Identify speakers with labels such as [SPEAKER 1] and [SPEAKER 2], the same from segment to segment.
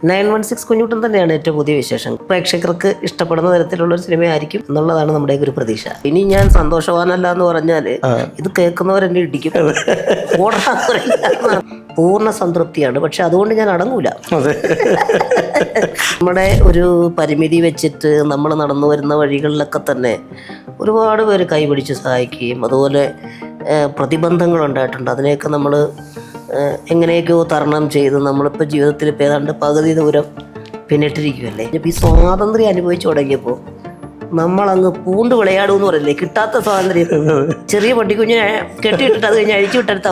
[SPEAKER 1] 916 കുഞ്ഞുട്ടൻ തന്നെയാണ് ഏറ്റവും പുതിയ വിശേഷം. പ്രേക്ഷകർക്ക് ഇഷ്ടപ്പെടുന്ന തരത്തിലുള്ള ഒരു സിനിമയായിരിക്കും എന്നുള്ളതാണ് നമ്മുടെ ഒരു പ്രതീക്ഷ. ഇനി ഞാൻ സന്തോഷവാനല്ല എന്ന് പറഞ്ഞാല് ഇത് കേൾക്കുന്നവരെന്നെ ഇടിക്കും. പൂർണ്ണ സംതൃപ്തിയാണ്. പക്ഷെ അതുകൊണ്ട് ഞാൻ അടങ്ങൂല. നമ്മുടെ ഒരു പരിമിതി വെച്ചിട്ട് നമ്മൾ നടന്നു വരുന്ന വഴികളിലൊക്കെ തന്നെ ഒരുപാട് പേര് കൈപിടിച്ച് സഹായിക്കുകയും അതുപോലെ പ്രതിബന്ധങ്ങൾ ഉണ്ടായിട്ടുണ്ട്. അതിനെയൊക്കെ നമ്മൾ എങ്ങനെയൊക്കെയോ തരണം ചെയ്ത് നമ്മളിപ്പോൾ ജീവിതത്തിൽ ഇപ്പോൾ ഏതാണ്ട് പകുതി ദൂരം പിന്നിട്ടിരിക്കുമല്ലേ. ഇപ്പോൾ ഈ സ്വാതന്ത്ര്യം അനുഭവിച്ചു തുടങ്ങിയപ്പോൾ നമ്മളങ്ങ് പൂണ്ട് വിളയാടുമെന്ന് പറയില്ലേ, കിട്ടാത്ത സ്വാതന്ത്ര്യം. ചെറിയ പട്ടിക്കുഞ്ഞിനെ കെട്ടിയിട്ടിട്ട് അത് കഴിഞ്ഞ് അഴിച്ചു വിട്ടെടുത്ത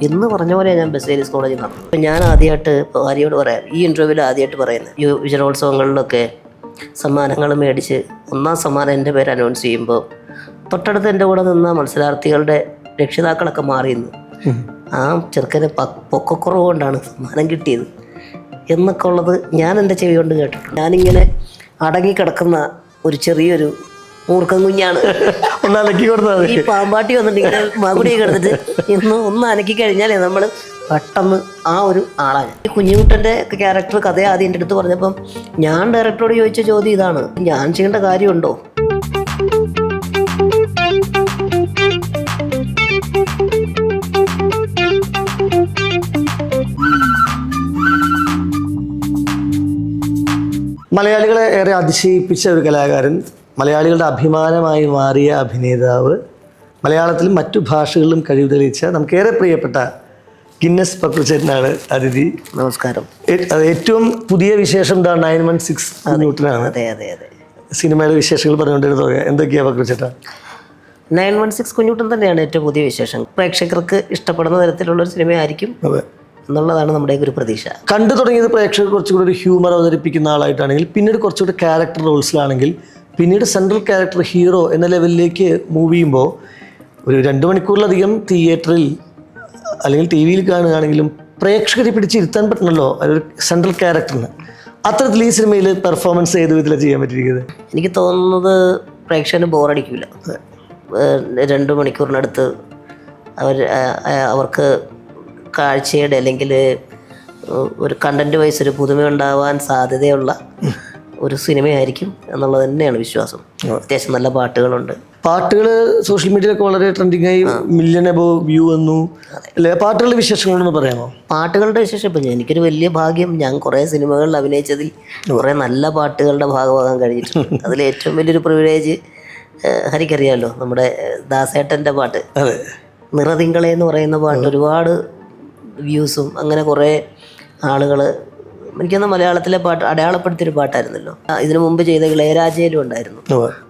[SPEAKER 1] എന്ന് പറഞ്ഞ പോലെ ഞാൻ ബസേലിയസ് കോളേജിൽ നടന്നു. ഇപ്പം ഞാൻ ആദ്യമായിട്ട് ഇപ്പോൾ ഭാര്യയോട് പറയാം, ഈ ഇൻ്റർവ്യൂവിൽ ആദ്യമായിട്ട് പറയുന്നത്, ഈ വിജയോത്സവങ്ങളിലൊക്കെ സമ്മാനങ്ങൾ മേടിച്ച് 1ാം സമ്മാനം എൻ്റെ പേര് അനൗൺസ് ചെയ്യുമ്പോൾ തൊട്ടടുത്ത് എൻ്റെ കൂടെ നിന്ന മത്സരാർത്ഥികളുടെ രക്ഷിതാക്കളൊക്കെ മാറിയെന്ന്. ആ ചെറുക്കന് പൊക്കക്കുറവ് കൊണ്ടാണ് സമ്മാനം കിട്ടിയത് എന്നൊക്കെ ഉള്ളത് ഞാൻ എൻ്റെ ചെവി കൊണ്ട് കേട്ടിട്ടുണ്ട്. ഞാനിങ്ങനെ അടങ്ങിക്കിടക്കുന്ന ഒരു ചെറിയൊരു മൂർഖം കുഞ്ഞാണ്. ഈ പാമ്പാട്ടി വന്നിട്ട് ഇങ്ങനെ മകുടിയൊക്കെ കിടന്നിട്ട് ഒന്ന് അനക്കി കഴിഞ്ഞാലേ നമ്മൾ പെട്ടെന്ന് ആ ഒരു ആളാണ്. ഈ കുഞ്ഞുകുട്ടൻ്റെ ക്യാരക്ടർ കഥ ആദ്യം എൻ്റെ അടുത്ത് പറഞ്ഞപ്പം ഞാൻ ഡയറക്ടറോട് ചോദിച്ച ചോദ്യം ഇതാണ്, ഞാൻ ചെയ്യേണ്ട കാര്യമുണ്ടോ?
[SPEAKER 2] മലയാളികളെ ഏറെ അതിശയിപ്പിച്ച ഒരു കലാകാരൻ, മലയാളികളുടെ അഭിമാനമായി മാറിയ അഭിനേതാവ്, മലയാളത്തിലും മറ്റു ഭാഷകളിലും കഴിവ് തെളിയിച്ച നമുക്കേറെ പ്രിയപ്പെട്ട ഗിന്നസ് പക്രുചേട്ടനാണ് അതിഥി.
[SPEAKER 1] നമസ്കാരം.
[SPEAKER 2] ഏറ്റവും പുതിയ വിശേഷം 916 കുഞ്ഞുട്ടനാണ്.
[SPEAKER 1] അതെ അതെ അതെ.
[SPEAKER 2] സിനിമയുടെ വിശേഷങ്ങൾ പറഞ്ഞുകൊണ്ടിരുന്നത് എന്തൊക്കെയാണ് പക്രുചേട്ടാ?
[SPEAKER 1] 916 കുഞ്ഞുട്ടൻ തന്നെയാണ് ഏറ്റവും പുതിയ വിശേഷം. പ്രേക്ഷകർക്ക് ഇഷ്ടപ്പെടുന്ന തരത്തിലുള്ള ഒരു സിനിമയായിരിക്കും എന്നുള്ളതാണ് നമ്മുടെ ഒരു പ്രതീക്ഷ.
[SPEAKER 2] കണ്ടു തുടങ്ങിയത് പ്രേക്ഷകർ കുറച്ചുകൂടി ഒരു ഹ്യൂമർ അവതരിപ്പിക്കുന്ന ആളായിട്ടാണെങ്കിൽ, പിന്നീട് കുറച്ചുകൂടി ക്യാരക്ടർ റോൾസിലാണെങ്കിൽ, പിന്നീട് സെൻട്രൽ ക്യാരക്ടർ ഹീറോ എന്ന ലെവലിലേക്ക് മൂവ് ചെയ്യുമ്പോൾ ഒരു 2 മണിക്കൂറിലധികം തിയേറ്ററിൽ അല്ലെങ്കിൽ ടി വിയിൽ കാണുകയാണെങ്കിലും പ്രേക്ഷകരെ പിടിച്ചിരുത്താൻ പറ്റണല്ലോ ഒരു സെൻട്രൽ ക്യാരക്ടറിന്. അത്തരത്തിൽ ഈ സിനിമയിൽ പെർഫോമൻസ് ഏത് വിധത്തിലാണ് ചെയ്യാൻ പറ്റിയിരിക്കുന്നത്?
[SPEAKER 1] എനിക്ക് തോന്നുന്നത് പ്രേക്ഷകന് ബോറടിക്കില്ല. 2 മണിക്കൂറിനടുത്ത് അവർക്ക് കാഴ്ചയുടെ അല്ലെങ്കിൽ ഒരു കണ്ടന്റ് വൈസ് ഒരു പുതുമ ഉണ്ടാവാൻ സാധ്യതയുള്ള ഒരു സിനിമയായിരിക്കും എന്നുള്ളത് തന്നെയാണ് വിശ്വാസം. അത്യാവശ്യം നല്ല പാട്ടുകളുണ്ട്.
[SPEAKER 2] പാട്ടുകൾ സോഷ്യൽ മീഡിയയിലൊക്കെ വളരെ ട്രെൻഡിങ് ആയി, മില്യൺ എബോവ് വ്യൂ വന്നു അല്ലേ? പാട്ടുകളുടെ വിശേഷങ്ങളൊന്ന് പറയാമോ?
[SPEAKER 1] പാട്ടുകളുടെ വിശേഷം ഇപ്പം എനിക്കൊരു വലിയ ഭാഗ്യം, ഞാൻ കുറേ സിനിമകളിൽ അഭിനയിച്ചതിൽ കുറേ നല്ല പാട്ടുകളുടെ ഭാഗമാകാൻ കഴിഞ്ഞിട്ടുണ്ട്. അതിൽ ഏറ്റവും വലിയൊരു പ്രിവിലേജ് ഹരിക്കറിയാമല്ലോ, നമ്മുടെ ദാസേട്ടൻ്റെ പാട്ട് നിറതിങ്കളെ എന്ന് പറയുന്ന പാട്ട് ഒരുപാട് വ്യൂസും അങ്ങനെ കുറേ ആളുകൾ, എനിക്കൊന്ന് മലയാളത്തിലെ പാട്ട് അടയാളപ്പെടുത്തിയൊരു പാട്ടായിരുന്നല്ലോ. ഇതിനു മുമ്പ് ചെയ്ത ഇളയരാജയിലും ഉണ്ടായിരുന്നു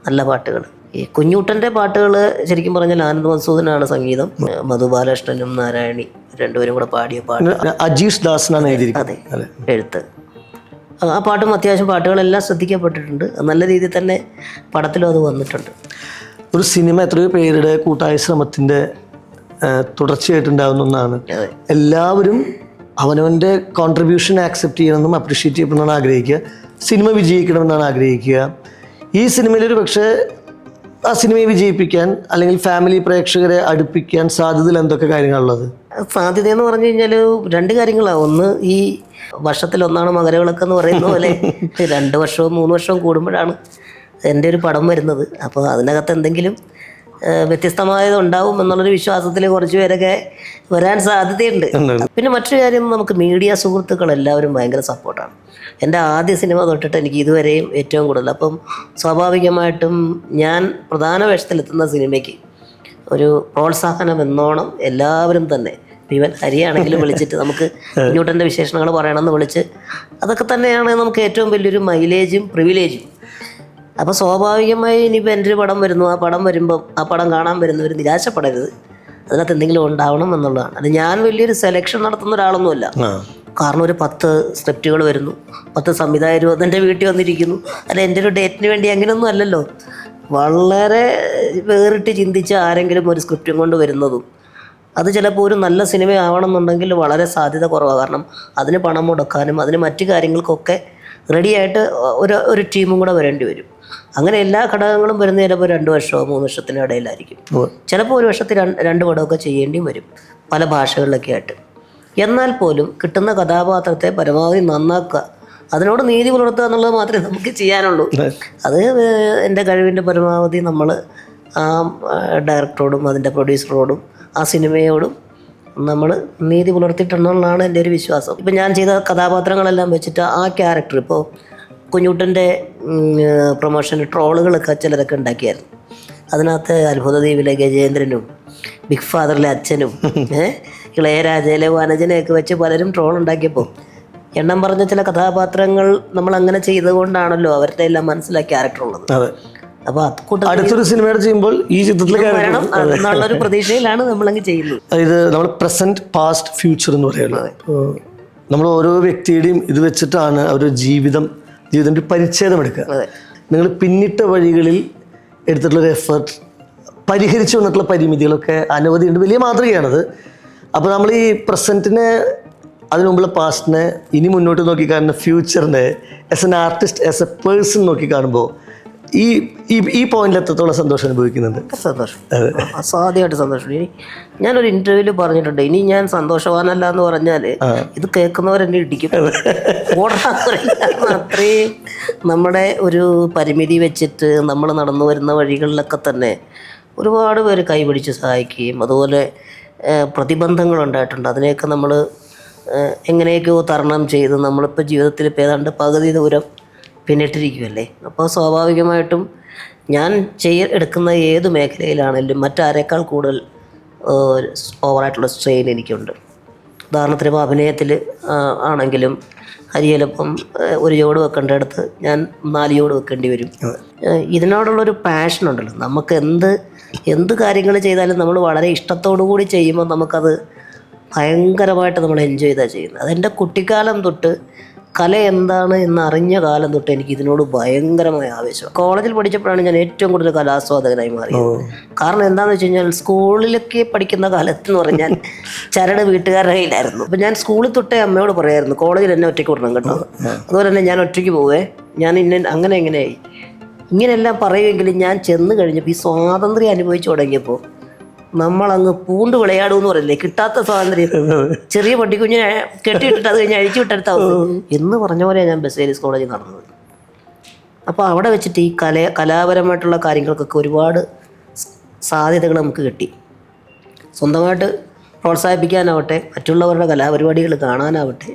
[SPEAKER 1] നല്ല പാട്ടുകൾ. ഈ കുഞ്ഞുട്ടൻ്റെ പാട്ടുകൾ ശരിക്കും പറഞ്ഞാൽ ആനന്ദ് മധുസൂദനാണ് സംഗീതം, മധു ബാലകൃഷ്ണനും നാരായണി രണ്ടുപേരും കൂടെ പാടിയ പാട്ട്.
[SPEAKER 2] അജീഷ് ദാസനാണ്
[SPEAKER 1] അതെ എഴുത്ത്. ആ പാട്ടും അത്യാവശ്യം പാട്ടുകളെല്ലാം ശ്രദ്ധിക്കപ്പെട്ടിട്ടുണ്ട്. നല്ല രീതിയിൽ തന്നെ പടത്തിലും അത് വന്നിട്ടുണ്ട്.
[SPEAKER 2] ഒരു സിനിമ എത്രയോ പേരുടെ കൂട്ടായ ശ്രമത്തിൻ്റെ തുടർച്ചയായിട്ടുണ്ടാകുന്ന ഒന്നാണ്. എല്ലാവരും അവനവൻ്റെ കോൺട്രിബ്യൂഷൻ ആക്സെപ്റ്റ് ചെയ്യണമെന്നും അപ്രീഷിയേറ്റ് ചെയ്യണമെന്നാണ് ആഗ്രഹിക്കുക. സിനിമ വിജയിക്കണമെന്നാണ് ആഗ്രഹിക്കുക. ഈ സിനിമയിലൊരു പക്ഷേ ആ സിനിമയെ വിജയിപ്പിക്കാൻ അല്ലെങ്കിൽ ഫാമിലി പ്രേക്ഷകരെ അടുപ്പിക്കാൻ സാധ്യതയിൽ എന്തൊക്കെ കാര്യങ്ങളുള്ളത്?
[SPEAKER 1] സാധ്യതയെന്ന് പറഞ്ഞു കഴിഞ്ഞാൽ 2 കാര്യങ്ങളാണ്. ഒന്ന്, ഈ വർഷത്തിലൊന്നാണ് മകരവിളക്ക് എന്ന് പറയുന്ന പോലെ 2 വർഷവും 3 വർഷവും കൂടുമ്പോഴാണ് എൻ്റെ ഒരു പടം വരുന്നത്. അപ്പോൾ അതിനകത്ത് എന്തെങ്കിലും വ്യത്യസ്തമായത് ഉണ്ടാവും എന്നുള്ളൊരു വിശ്വാസത്തിൽ കുറച്ച് പേരൊക്കെ വരാൻ സാധ്യതയുണ്ട്. പിന്നെ മറ്റൊരു കാര്യം, നമുക്ക് മീഡിയ സുഹൃത്തുക്കൾ എല്ലാവരും ഭയങ്കര സപ്പോർട്ടാണ്. എൻ്റെ ആദ്യ സിനിമ തൊട്ടിട്ട് എനിക്ക് ഇതുവരെയും ഏറ്റവും കൂടുതൽ. അപ്പം സ്വാഭാവികമായിട്ടും ഞാൻ പ്രധാന വേഷത്തിലെത്തുന്ന സിനിമയ്ക്ക് ഒരു പ്രോത്സാഹനം എന്നോണം എല്ലാവരും തന്നെ, ഈവൻ ഹരിയാണെങ്കിലും വിളിച്ചിട്ട് നമുക്ക് കുഞ്ഞുട്ടൻ്റെ വിശേഷണങ്ങൾ പറയണമെന്ന് വിളിച്ച്, അതൊക്കെ തന്നെയാണ് നമുക്ക് ഏറ്റവും വലിയൊരു മൈലേജും പ്രിവിലേജും. അപ്പോൾ സ്വാഭാവികമായി ഇനിയിപ്പോൾ എൻ്റെ ഒരു പടം വരുന്നു, ആ പടം വരുമ്പം ആ പടം കാണാൻ വരുന്നവർ നിരാശപ്പെടരുത്, അതിനകത്ത് എന്തെങ്കിലും ഉണ്ടാവണം എന്നുള്ളതാണ്. അത് ഞാൻ വലിയൊരു സെലക്ഷൻ നടത്തുന്ന ഒരാളൊന്നുമല്ല. കാരണം ഒരു 10 സ്ക്രിപ്റ്റുകൾ വരുന്നു, 10 സംവിധായകർ എൻ്റെ വീട്ടിൽ വന്നിരിക്കുന്നു, അല്ല എൻ്റെ ഒരു ഡേറ്റിന് വേണ്ടി അങ്ങനെയൊന്നും അല്ലല്ലോ. വളരെ വേറിട്ട് ചിന്തിച്ച് ആരെങ്കിലും ഒരു സ്ക്രിപ്റ്റും കൊണ്ട് വരുന്നതും അത് ചിലപ്പോൾ ഒരു നല്ല സിനിമ ആവണമെന്നുണ്ടെങ്കിൽ വളരെ സാധ്യത കുറവാണ്. കാരണം അതിന് പണം മുടക്കാനും അതിന് മറ്റു കാര്യങ്ങൾക്കൊക്കെ റെഡിയായിട്ട് ഒരു ടീമും കൂടെ വരേണ്ടി വരും. അങ്ങനെ എല്ലാ ഘടകങ്ങളും വരുന്ന ചിലപ്പോൾ 2 വർഷമോ 3 വർഷത്തിനിടയിലായിരിക്കും. ചിലപ്പോൾ ഒരു വർഷത്തിൽ 2 പടമൊക്കെ ചെയ്യേണ്ടിയും വരും പല ഭാഷകളിലൊക്കെ ആയിട്ട്. എന്നാൽ പോലും കിട്ടുന്ന കഥാപാത്രത്തെ പരമാവധി നന്നാക്കുക അതിനോട് നീതി പുലർത്തുക എന്നുള്ളത് മാത്രമേ നമുക്ക് ചെയ്യാനുള്ളൂ. അത് എൻ്റെ കഴിവിൻ്റെ പരമാവധി നമ്മൾ ആ ഡയറക്ടറോടും അതിൻ്റെ പ്രൊഡ്യൂസറോടും ആ സിനിമയോടും നമ്മൾ നീതി പുലർത്തിയിട്ടുണ്ടെന്നാണ് എൻ്റെ ഒരു വിശ്വാസം. ഇപ്പം ഞാൻ ചെയ്ത കഥാപാത്രങ്ങളെല്ലാം വെച്ചിട്ട് ആ ക്യാരക്ടർ, ഇപ്പോൾ കുഞ്ഞുട്ടൻ്റെ പ്രൊമോഷന് ട്രോളുകളൊക്കെ ചിലരൊക്കെ ഉണ്ടാക്കിയായിരുന്നു. അതിനകത്ത് അത്ഭുതദ്വീപിലെ ഗജേന്ദ്രനും ബിഗ് ഫാദറിലെ അച്ഛനും ഇളയരാജയിലെ വനജനെയൊക്കെ വെച്ച് പലരും ട്രോൾ ഉണ്ടാക്കിയപ്പോൾ എണ്ണം പറഞ്ഞ ചില കഥാപാത്രങ്ങൾ നമ്മൾ അങ്ങനെ ചെയ്തുകൊണ്ടാണല്ലോ അവരുടെ എല്ലാം മനസ്സിലാക്കിയ ക്യാരക്ടർ ഉള്ളത്. അപ്പൊ
[SPEAKER 2] അടുത്തൊരു സിനിമയുടെ ചെയ്യുമ്പോൾ ഈ ചിത്രത്തിൽ
[SPEAKER 1] വരണം എന്നുള്ളൊരു പ്രതീക്ഷയിലാണ് നമ്മളങ്ങ് ചെയ്യുന്നത്.
[SPEAKER 2] ഇത് നമ്മൾ പ്രസന്റ് പാസ്റ്റ് ഫ്യൂച്ചർ എന്ന് പറയുന്നത്. നമ്മൾ ഓരോ വ്യക്തിയുടെയും ഇത് വെച്ചിട്ടാണ് അവരുടെ ജീവിതത്തിൻ്റെ പരിച്ഛേദം എടുക്കുക. നിങ്ങൾ പിന്നിട്ട വഴികളിൽ എടുത്തിട്ടുള്ളൊരു എഫേർട്ട്, പരിഹരിച്ചു വന്നിട്ടുള്ള പരിമിതികളൊക്കെ അനവധിയുണ്ട്. വലിയ മാതൃകയാണത്. അപ്പോൾ നമ്മൾ ഈ പ്രസൻറ്റിനെ, അതിനു മുമ്പുള്ള പാസ്റ്റിനെ, ഇനി മുന്നോട്ട് നോക്കി കാണുന്ന ഫ്യൂച്ചറിനെ as an artist, as a person നോക്കി കാണുമ്പോൾ ഈ പോയിന്റിൽ എത്രത്തോളം സന്തോഷം അനുഭവിക്കുന്നുണ്ട്?
[SPEAKER 1] സന്തോഷം, അസാധ്യമായിട്ട് സന്തോഷം. ഇനി ഞാനൊരു ഇന്റർവ്യൂവിൽ പറഞ്ഞിട്ടുണ്ട്, ഇനി ഞാൻ സന്തോഷവാനല്ല എന്ന് പറഞ്ഞാൽ ഇത് കേൾക്കുന്നവരെന്നെ ഇടിക്കും. അത്രയും നമ്മുടെ ഒരു പരിമിതി വെച്ചിട്ട് നമ്മൾ നടന്നു വരുന്ന വഴികളിലൊക്കെ തന്നെ ഒരുപാട് പേര് കൈപിടിച്ച് സഹായിക്കുകയും അതുപോലെ പ്രതിബന്ധങ്ങളുണ്ടായിട്ടുണ്ട്. അതിനെയൊക്കെ നമ്മൾ എങ്ങനെയൊക്കെയോ തരണം ചെയ്ത് നമ്മളിപ്പോൾ ജീവിതത്തിൽ ഇപ്പോൾ ഏതാണ്ട് പകുതി ദൂരം പിന്നിട്ടിരിക്കുമല്ലേ. അപ്പോൾ സ്വാഭാവികമായിട്ടും ഞാൻ എടുക്കുന്ന ഏത് മേഖലയിലാണെങ്കിലും മറ്റാരേക്കാൾ കൂടുതൽ ഓവറായിട്ടുള്ള സ്ട്രെയിൻ എനിക്കുണ്ട്. ഉദാഹരണത്തിന് ഇപ്പോൾ അഭിനയത്തിൽ ആണെങ്കിലും ഹരിയലപ്പം ഒരു ജോഡ് വെക്കേണ്ടടുത്ത് ഞാൻ 4 ജോഡ് വെക്കേണ്ടി വരും. ഇതിനോടുള്ളൊരു പാഷനുണ്ടല്ലോ, നമുക്ക് എന്ത് കാര്യങ്ങൾ ചെയ്താലും നമ്മൾ വളരെ ഇഷ്ടത്തോടു കൂടി ചെയ്യുമ്പോൾ നമുക്കത് ഭയങ്കരമായിട്ട് നമ്മൾ എൻജോയ് ചെയ്താണ് ചെയ്യുന്നത്. അതെൻ്റെ കുട്ടിക്കാലം തൊട്ട് കല എന്താണ് എന്നറിഞ്ഞ കാലം തൊട്ട് എനിക്ക് ഇതിനോട് ഭയങ്കരമായ ആവേശം. കോളേജിൽ പഠിച്ചപ്പോഴാണ് ഞാൻ ഏറ്റവും കൂടുതൽ കലാസ്വാദകനായി മാറിയത്. കാരണം എന്താണെന്ന് വെച്ച് കഴിഞ്ഞാൽ സ്കൂളിലൊക്കെ പഠിക്കുന്ന കാലത്തെന്ന് പറഞ്ഞാൽ ചരട് വീട്ടുകാരുടെ കയ്യിലായിരുന്നു. അപ്പം ഞാൻ സ്കൂളിൽ തൊട്ടേ അമ്മയോട് പറയായിരുന്നു കോളേജിൽ എന്നെ ഒറ്റയ്ക്ക് വിടണം കേട്ടോ, അതുപോലെ തന്നെ ഞാൻ ഒറ്റയ്ക്ക് പോവേ, ഞാൻ അങ്ങനെ എങ്ങനെയായി ഇങ്ങനെയെല്ലാം പറയുമെങ്കിലും ഞാൻ ചെന്ന് കഴിഞ്ഞപ്പോൾ ഈ സ്വാതന്ത്ര്യം അനുഭവിച്ചു തുടങ്ങിയപ്പോൾ നമ്മളങ്ങ് പൂണ്ട് വിളയാടുമെന്ന് പറയില്ലേ, കിട്ടാത്ത സ്വാതന്ത്ര്യം. ചെറിയ പട്ടിക്കുഞ്ഞിനെ കെട്ടിയിട്ടിട്ട് അത് കഴിഞ്ഞ് അഴിച്ചു വിട്ടെടുത്ത എന്ന് പറഞ്ഞ പോലെയാണ് ഞാൻ ബസേലിയസ് കോളേജിൽ നടന്നത്. അപ്പോൾ അവിടെ വെച്ചിട്ട് ഈ കലാപരമായിട്ടുള്ള കാര്യങ്ങൾക്കൊക്കെ ഒരുപാട് സാധ്യതകൾ നമുക്ക് കിട്ടി. സ്വന്തമായിട്ട് പ്രോത്സാഹിപ്പിക്കാനാവട്ടെ, മറ്റുള്ളവരുടെ കലാപരിപാടികൾ കാണാനാവട്ടെ,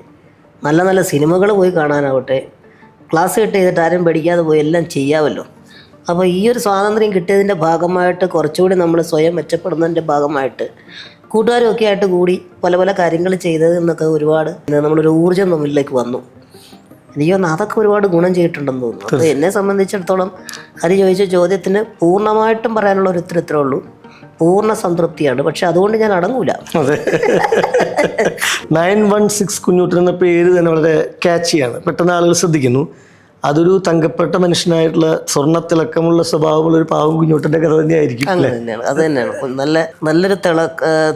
[SPEAKER 1] നല്ല നല്ല സിനിമകൾ പോയി കാണാനാവട്ടെ, ക്ലാസ് കട്ട് ചെയ്തിട്ട് ആരും പഠിക്കാതെ പോയി എല്ലാം ചെയ്യാമല്ലോ. അപ്പോൾ ഈ ഒരു സ്വാതന്ത്ര്യം കിട്ടിയതിൻ്റെ ഭാഗമായിട്ട് കുറച്ചുകൂടി നമ്മൾ സ്വയം മെച്ചപ്പെടുന്നതിൻ്റെ ഭാഗമായിട്ട് കൂട്ടുകാരും ഒക്കെ ആയിട്ട് കൂടി പല പല കാര്യങ്ങൾ ചെയ്തത് എന്നൊക്കെ ഒരുപാട് നമ്മളൊരു ഊർജ്ജം നമ്മളിലേക്ക് വന്നു. എനിക്ക് തോന്നുന്നു അതൊക്കെ ഒരുപാട് ഗുണം ചെയ്തിട്ടുണ്ടെന്ന് തോന്നുന്നു. അപ്പോൾ എന്നെ സംബന്ധിച്ചിടത്തോളം ഹരി ചോദിച്ച ചോദ്യത്തിന് പൂർണ്ണമായിട്ടും പറയാനുള്ള ഒരു ഉത്തരത്രേ ഉള്ളൂ, പൂർണ്ണ സംതൃപ്തിയാണ്. പക്ഷെ അതുകൊണ്ട് ഞാൻ അടങ്ങൂല.
[SPEAKER 2] 916 കുഞ്ഞുട്ടൻ എന്ന പേര് തന്നെ വളരെ ക്യാച്ചിയാണ്, പെട്ടെന്ന് ആളുകൾ ശ്രദ്ധിക്കുന്നു. അതൊരു തങ്കപ്പെട്ട മനുഷ്യനായിട്ടുള്ള സ്വർണ്ണത്തിളക്കമുള്ള സ്വഭാവമുള്ള ഒരു പാവം കുഞ്ഞുട്ടൻ്റെ കഥ തന്നെയായിരിക്കും.
[SPEAKER 1] അങ്ങനെ തന്നെയാണ്, അത് തന്നെയാണ്. നല്ലൊരു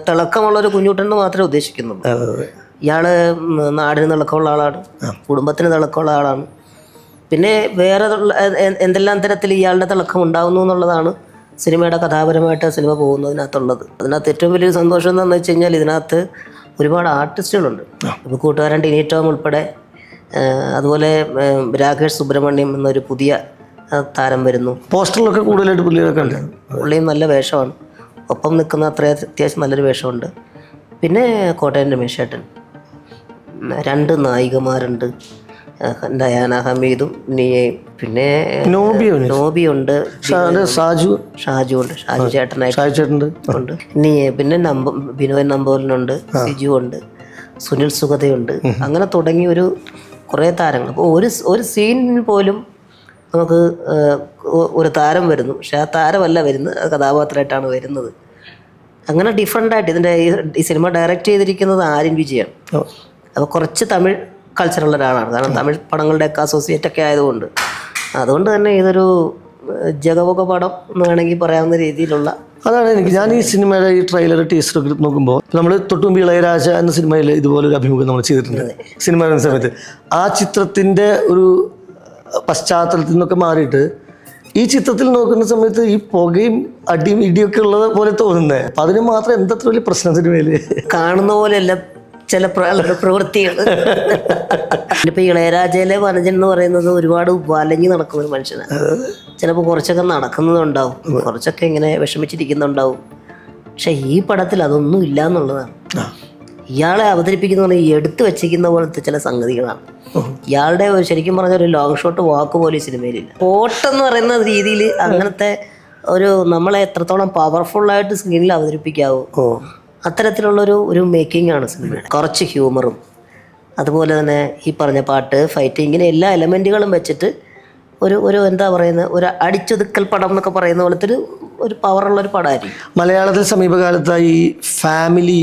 [SPEAKER 1] തിളക്കമുള്ളൊരു കുഞ്ഞുട്ടൻ മാത്രമേ ഉദ്ദേശിക്കുന്നുള്ളൂ. ഇയാള് നാടിന് തിളക്കമുള്ള ആളാണ്, കുടുംബത്തിന് തിളക്കമുള്ള ആളാണ്. പിന്നെ വേറെ എന്തെല്ലാം തരത്തിൽ ഇയാളുടെ തിളക്കം ഉണ്ടാകുന്നു എന്നുള്ളതാണ് സിനിമയുടെ കഥാപരമായിട്ട് സിനിമ പോകുന്നതിനകത്തുള്ളത്. അതിനകത്ത് ഏറ്റവും വലിയൊരു സന്തോഷം എന്താണെന്ന് വെച്ച് കഴിഞ്ഞാൽ ഇതിനകത്ത് ഒരുപാട് ആർട്ടിസ്റ്റുകളുണ്ട്. ഇപ്പോൾ കൂട്ടുകാരൻ ടിനി ടോം ഉൾപ്പെടെ, അതുപോലെ രാകേഷ് സുബ്രഹ്മണ്യം എന്നൊരു പുതിയ താരം വരുന്നു.
[SPEAKER 2] പോസ്റ്ററിലൊക്കെ കൂടുതലായിട്ട്
[SPEAKER 1] പുള്ളിയും നല്ല വേഷമാണ്, ഒപ്പം നിൽക്കുന്ന അത്യാവശ്യം നല്ലൊരു വേഷമുണ്ട്. പിന്നെ കോട്ടയം രമേശേട്ടൻ, 2 നായികമാരുണ്ട്, ഡയാന ഹമീദും നിയയും, പിന്നെ നോബിയുണ്ട്, ഷാജു ഉണ്ട്, ഷാജു ചേട്ടനായിട്ടുണ്ട്, നിയെ, പിന്നെ ബിനോയ് നമ്പോലിനുണ്ട്, സിജു ഉണ്ട്, സുനിൽ സുഗതയുണ്ട്. അങ്ങനെ തുടങ്ങി കുറേ താരങ്ങൾ. അപ്പോൾ ഒരു സീനിൽ പോലും നമുക്ക് ഒരു താരം വരുന്നു, പക്ഷെ ആ താരമല്ല വരുന്നത്, അത് കഥാപാത്രമായിട്ടാണ് വരുന്നത്. അങ്ങനെ ഡിഫറെൻ്റായിട്ട് ഈ സിനിമ ഡയറക്റ്റ് ചെയ്തിരിക്കുന്നത് ആര്യൻ വിജയാണ്. അപ്പോൾ കുറച്ച് തമിഴ് കൾച്ചറുള്ള ഒരാളാണ്, കാരണം തമിഴ് പടങ്ങളുടെയൊക്കെ അസോസിയേറ്റൊക്കെ ആയതുകൊണ്ട്. അതുകൊണ്ട് തന്നെ ഇതൊരു ജഗപൊക പടം എന്ന് വേണമെങ്കിൽ പറയാവുന്ന രീതിയിലുള്ള.
[SPEAKER 2] അതാണ് ഞാൻ ഈ സിനിമയുടെ ഈ ട്രെയിലർ ടീസറൊക്കെ നോക്കുമ്പോൾ, നമ്മൾ തൊട്ടുമുമ്പ് ഇളയരാജ എന്ന സിനിമയിൽ ഇതുപോലൊരു അഭിമുഖം നമ്മൾ ചെയ്തിട്ടുണ്ട് സിനിമ വരുന്ന സമയത്ത്. ആ ചിത്രത്തിൻ്റെ ഒരു പശ്ചാത്തലത്തിൽ നിന്നൊക്കെ മാറിയിട്ട് ഈ ചിത്രത്തിൽ നോക്കുന്ന സമയത്ത് ഈ പുകയും അടിയും ഇടിയൊക്കെ ഉള്ളത് പോലെ തോന്നുന്നത്. അപ്പം അതിന് മാത്രം എന്തത്ര വലിയ പ്രശ്നം സിനിമയിൽ
[SPEAKER 1] കാണുന്ന പോലെയല്ല ചില പ്രവൃത്തികൾ. ഇപ്പൊ ഇളയരാജയിലെ വനജൻ എന്ന് പറയുന്നത് ഒരുപാട് വലഞ്ഞു നടക്കുന്ന ഒരു മനുഷ്യനാണ്. ചിലപ്പോൾ കുറച്ചൊക്കെ നടക്കുന്നതുണ്ടാവും, കുറച്ചൊക്കെ ഇങ്ങനെ വിഷമിച്ചിരിക്കുന്നുണ്ടാവും. പക്ഷെ ഈ പടത്തിൽ അതൊന്നും ഇല്ല എന്നുള്ളതാണ്. ഇയാളെ അവതരിപ്പിക്കുന്ന പറഞ്ഞാൽ എടുത്തു വെച്ചിരിക്കുന്ന പോലത്തെ ചില സംഗതികളാണ്. ഇയാളുടെ ശരിക്കും പറഞ്ഞ ഒരു ലോങ് ഷോട്ട് വാക്ക് പോലും ഈ സിനിമയിലില്ല. എന്ന് പറയുന്ന രീതിയിൽ അങ്ങനത്തെ ഒരു നമ്മളെ എത്രത്തോളം പവർഫുള്ളായിട്ട് സ്ക്രീനിൽ അവതരിപ്പിക്കാവോ അത്തരത്തിലുള്ളൊരു മേക്കിംഗ് ആണ് സിനിമ. കുറച്ച് ഹ്യൂമറും അതുപോലെ തന്നെ ഈ പറഞ്ഞ പാട്ട്, ഫൈറ്റ്, ഇങ്ങനെ എല്ലാ എലമെൻറ്റുകളും വെച്ചിട്ട് ഒരു എന്താ പറയുന്നത്, ഒരു അടിച്ചൊതുക്കൽ പടം എന്നൊക്കെ പറയുന്ന പോലത്തെ ഒരു പവറുള്ളൊരു പടമായിരിക്കും.
[SPEAKER 2] മലയാളത്തിൽ സമീപകാലത്തായി ഫാമിലി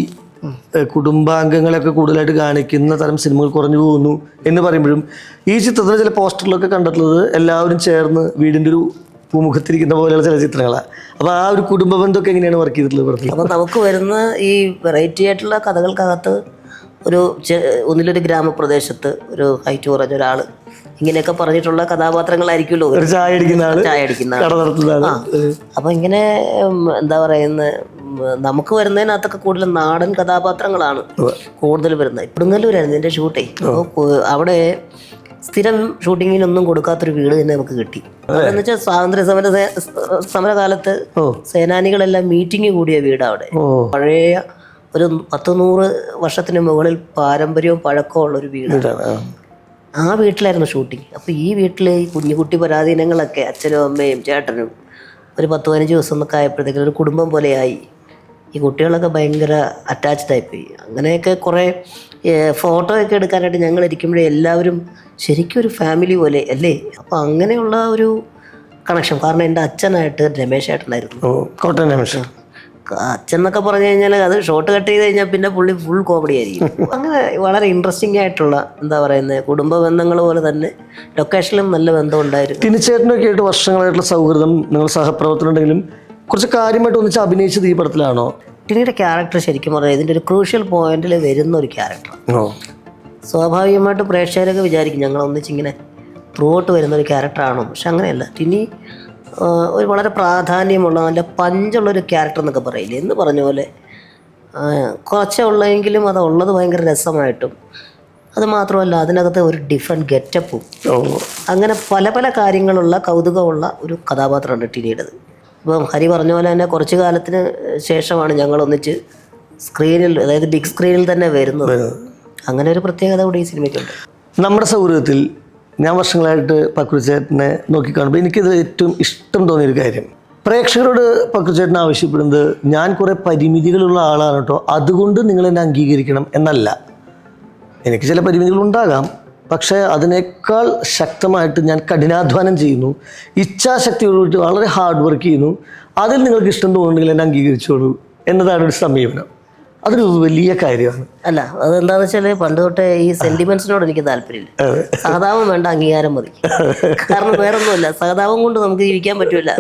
[SPEAKER 2] കുടുംബാംഗങ്ങളെയൊക്കെ കൂടുതലായിട്ട് കാണിക്കുന്ന തരം സിനിമകൾ കുറഞ്ഞു പോകുന്നു എന്ന് പറയുമ്പോഴും ഈ ചിത്രത്തിൽ ചില പോസ്റ്ററിലൊക്കെ കണ്ടിട്ടുള്ളത് എല്ലാവരും ചേർന്ന് വീടിൻ്റെ ഒരു പൂമുഖത്തിരിക്കുന്ന പോലെയുള്ള ചില ചിത്രങ്ങളാണ്. അപ്പോൾ ആ ഒരു കുടുംബ ബന്ധമൊക്കെ എങ്ങനെയാണ് വർക്ക് ചെയ്തിട്ടുള്ളത്?
[SPEAKER 1] അപ്പോൾ നമുക്ക് വരുന്ന ഈ വെറൈറ്റി ആയിട്ടുള്ള കഥകൾക്കകത്ത് ഒന്നിലൊരു ഗ്രാമപ്രദേശത്ത് ഒരു ഹൈറ്റ് കുറഞ്ഞ ഒരാൾ ഇങ്ങനെയൊക്കെ പറഞ്ഞിട്ടുള്ള കഥാപാത്രങ്ങളായിരിക്കുമല്ലോ.
[SPEAKER 2] ചായ അടിക്കുന്ന
[SPEAKER 1] അപ്പം ഇങ്ങനെ എന്താ പറയുന്നത്, നമുക്ക് വരുന്നതിനകത്തൊക്കെ കൂടുതൽ നാടൻ കഥാപാത്രങ്ങളാണ് കൂടുതൽ വരുന്നത്. കൊടുങ്ങല്ലൂരായിരുന്നു എൻ്റെ ഷൂട്ടേ. അപ്പോൾ അവിടെ സ്ഥിരം ഷൂട്ടിങ്ങിനൊന്നും കൊടുക്കാത്തൊരു വീട് തന്നെ നമുക്ക് കിട്ടി. അതെന്ന് വെച്ചാൽ സ്വാതന്ത്ര്യ സമരകാലത്ത് സേനാനികളെല്ലാം മീറ്റിംഗ് കൂടിയ വീട് അവിടെ. പഴയ ഒരു 100 വർഷത്തിന് മുകളിൽ പാരമ്പര്യവും പഴക്കവും ഉള്ളൊരു വീടാണ്. ആ വീട്ടിലായിരുന്നു ഷൂട്ടിങ്. അപ്പോൾ ഈ വീട്ടിൽ ഈ കുഞ്ഞുകുട്ടി പരാധീനങ്ങളൊക്കെ അച്ഛനും അമ്മയും ചേട്ടനും ഒരു 10-15 ദിവസം എന്നൊക്കെ ആയപ്പോഴത്തേക്കും ഒരു കുടുംബം പോലെയായി. ഈ കുട്ടികളൊക്കെ ഭയങ്കര അറ്റാച്ച്ഡ് ആയിപ്പോയി. അങ്ങനെയൊക്കെ കുറേ ഫോട്ടോ ഒക്കെ എടുക്കാനായിട്ട് ഞങ്ങൾ ഇരിക്കുമ്പോഴേ എല്ലാവരും ശരിക്കും ഒരു ഫാമിലി പോലെ അല്ലേ. അപ്പോൾ അങ്ങനെയുള്ള ഒരു കണക്ഷൻ. കാരണം എൻ്റെ അച്ഛനായിട്ട് രമേശ് ഏട്ടനായിരുന്നു.
[SPEAKER 2] കോട്ടയം രമേശ്
[SPEAKER 1] അച്ഛൻ എന്നൊക്കെ പറഞ്ഞു കഴിഞ്ഞാൽ അത് ഷോർട്ട് കട്ട് ചെയ്ത് കഴിഞ്ഞാൽ പിന്നെ പുള്ളി ഫുൾ കോമഡി ആയിരിക്കും. അങ്ങനെ വളരെ ഇൻട്രസ്റ്റിംഗ് ആയിട്ടുള്ള എന്താ പറയുന്നത് കുടുംബ ബന്ധങ്ങൾ പോലെ തന്നെ ലൊക്കേഷനിലും നല്ല ബന്ധം ഉണ്ടായിരുന്നു.
[SPEAKER 2] ടിനിച്ചേട്ടനൊക്കെ ആയിട്ട് വർഷങ്ങളായിട്ടുള്ള സൗഹൃദം, നിങ്ങൾ സഹപ്രവർത്തനം ഉണ്ടെങ്കിലും കുറച്ച് കാര്യമായിട്ട് ഒന്നിച്ച് അഭിനയിച്ചത് ഈ പടത്തിലാണോ?
[SPEAKER 1] ടിനിയുടെ ക്യാരക്ടർ ശരിക്കും പറഞ്ഞാൽ ഇതിൻ്റെ ഒരു ക്രൂഷ്യൽ പോയിന്റിൽ വരുന്ന ഒരു ക്യാരക്ടർ. സ്വാഭാവികമായിട്ട് പ്രേക്ഷകരൊക്കെ വിചാരിക്കും ഞങ്ങൾ ഒന്നിച്ചിങ്ങനെ ത്രൂ ഔട്ട് വരുന്നൊരു ക്യാരക്ടറാണോ. പക്ഷെ അങ്ങനെയല്ല. ടിനി ഒരു വളരെ പ്രാധാന്യമുള്ള നല്ല പഞ്ചുള്ളൊരു ക്യാരക്ടർ എന്നൊക്കെ പറയില്ലേ, എന്ന് പറഞ്ഞ പോലെ കുറച്ചേ ഉള്ളെങ്കിലും അത് ഉള്ളത് ഭയങ്കര രസമായിട്ടും, അത് മാത്രമല്ല അതിനകത്ത് ഒരു ഡിഫറെൻറ്റ് ഗെറ്റപ്പും, അങ്ങനെ പല പല കാര്യങ്ങളുള്ള കൗതുകമുള്ള ഒരു കഥാപാത്രമുണ്ട് ടിനിയുടേത്. ഇപ്പം ഹരി പറഞ്ഞ പോലെ തന്നെ കുറച്ച് കാലത്തിന് ശേഷമാണ് ഞങ്ങൾ ഒന്നിച്ച് സ്ക്രീനിൽ, അതായത് ബിഗ് സ്ക്രീനിൽ തന്നെ വരുന്നത്. അങ്ങനെ ഒരു പ്രത്യേകത കൂടി ഈ സിനിമയ്ക്കുണ്ട്.
[SPEAKER 2] നമ്മുടെ സൗഹൃദത്തിൽ ഞാൻ വർഷങ്ങളായിട്ട് പക്രുചേട്ടനെ നോക്കിക്കാണുമ്പോൾ എനിക്കിത് ഏറ്റവും ഇഷ്ടം തോന്നിയൊരു കാര്യം, പ്രേക്ഷകരോട് പക്രുചേട്ടൻ ആവശ്യപ്പെടുന്നത് ഞാൻ കുറേ പരിമിതികളുള്ള ആളാണ് കേട്ടോ, അതുകൊണ്ട് നിങ്ങളെന്നെ അംഗീകരിക്കണം എന്നല്ല. എനിക്ക് ചില പരിമിതികളുണ്ടാകാം, പക്ഷേ അതിനേക്കാൾ ശക്തമായിട്ട് ഞാൻ കഠിനാധ്വാനം ചെയ്യുന്നു, ഇച്ഛാശക്തിയോടുകൂടി വളരെ ഹാർഡ് വർക്ക് ചെയ്യുന്നു, അതിൽ നിങ്ങൾക്ക് ഇഷ്ടം തോന്നുന്നുണ്ടെങ്കിൽ എന്നെ അംഗീകരിച്ചോളൂ എന്നതാണ് ഒരു സമീപനം. അതൊരു വലിയ കാര്യമാണ്.
[SPEAKER 1] അല്ല, അതെന്താണെന്ന് വെച്ചാൽ പണ്ട് തൊട്ടേ ഈ സെന്റിമെന്റ്സിനോട് എനിക്ക് താല്പര്യമില്ല. സഹതാപം വേണ്ട, അംഗീകാരം മതി. കാരണം വേറൊന്നുമില്ല, സഹതാപം കൊണ്ട് നമുക്ക് ജീവിക്കാൻ പറ്റൂല,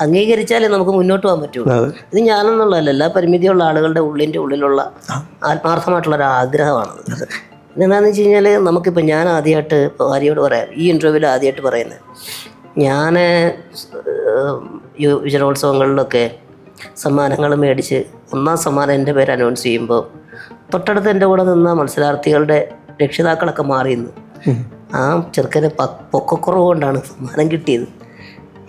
[SPEAKER 1] അംഗീകരിച്ചാലേ നമുക്ക് മുന്നോട്ട് പോകാൻ പറ്റുള്ളൂ. ഇത് ഞാനെന്നുള്ളതല്ല, എല്ലാ പരിമിതിയുള്ള ആളുകളുടെ ഉള്ളിലുള്ള ആത്മാർത്ഥമായിട്ടുള്ള ഒരു ആഗ്രഹമാണത്. എന്താണെന്ന് വെച്ച് കഴിഞ്ഞാൽ നമുക്കിപ്പോൾ ഞാൻ ആദ്യമായിട്ട് ഇപ്പോൾ ആര്യോട് പറയാം, ഈ ഇൻ്റർവ്യൂവിൽ ആദ്യമായിട്ട് പറയുന്നത്, ഞാൻ യുവജനോത്സവങ്ങളിലൊക്കെ സമ്മാനങ്ങൾ മേടിച്ച് 1ാം സമ്മാനം എൻ്റെ പേര് അനൗൺസ് ചെയ്യുമ്പോൾ തൊട്ടടുത്ത് എൻ്റെ കൂടെ നിന്ന മത്സരാർത്ഥികളുടെ രക്ഷിതാക്കളൊക്കെ മാറിയെന്ന്, ആ ചെറുക്കന് പൊക്കക്കുറവ് കൊണ്ടാണ് സമ്മാനം കിട്ടിയത്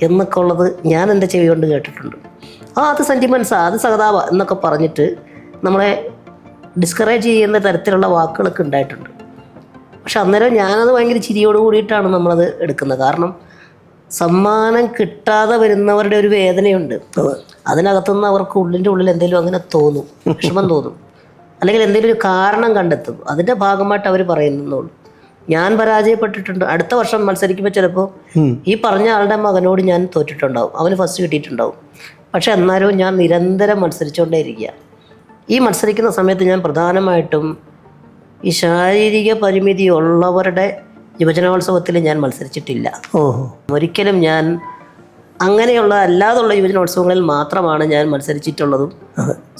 [SPEAKER 1] എന്നൊക്കെ ഉള്ളത് ഞാൻ എൻ്റെ ചെവി കൊണ്ട് കേട്ടിട്ടുണ്ട്. അത് സെൻറ്റിമെൻറ്റ്സാ, അത് സഹതാപ എന്നൊക്കെ പറഞ്ഞിട്ട് നമ്മളെ ഡിസ്കറേജ് ചെയ്യുന്ന തരത്തിലുള്ള വാക്കുകളൊക്കെ ഉണ്ടായിട്ടുണ്ട്. പക്ഷെ അന്നേരം ഞാനത് ഭയങ്കര ചിരിയോട് കൂടിയിട്ടാണ് നമ്മളത് എടുക്കുന്നത്. കാരണം സമ്മാനം കിട്ടാതെ വരുന്നവരുടെ ഒരു വേദനയുണ്ട്. അതിനകത്തുനിന്ന് അവർക്ക് ഉള്ളിൻ്റെ ഉള്ളിൽ എന്തെങ്കിലും അങ്ങനെ തോന്നും, വിഷമം തോന്നും, അല്ലെങ്കിൽ എന്തെങ്കിലും ഒരു കാരണം കണ്ടെത്തും. അതിൻ്റെ ഭാഗമായിട്ട് അവർ പറയുന്നുള്ളൂ. ഞാൻ പരാജയപ്പെട്ടിട്ടുണ്ട്. അടുത്ത വർഷം മത്സരിക്കുമ്പോൾ ചിലപ്പോൾ ഈ പറഞ്ഞ ആളുടെ മകനോട് ഞാൻ തോറ്റിട്ടുണ്ടാവും, അവന് ഫസ്റ്റ് കിട്ടിയിട്ടുണ്ടാവും. പക്ഷെ എന്നാലും ഞാൻ നിരന്തരം മത്സരിച്ചുകൊണ്ടേ ഇരിക്കുക. ഈ മത്സരിക്കുന്ന സമയത്ത് ഞാൻ പ്രധാനമായിട്ടും ഈ ശാരീരിക പരിമിതി ഉള്ളവരുടെ യുവജനോത്സവത്തിൽ ഞാൻ മത്സരിച്ചിട്ടില്ല. ഒരിക്കലും ഞാൻ അങ്ങനെയുള്ള അല്ലാതുള്ള യുവജനോത്സവങ്ങളിൽ മാത്രമാണ് ഞാൻ മത്സരിച്ചിട്ടുള്ളതും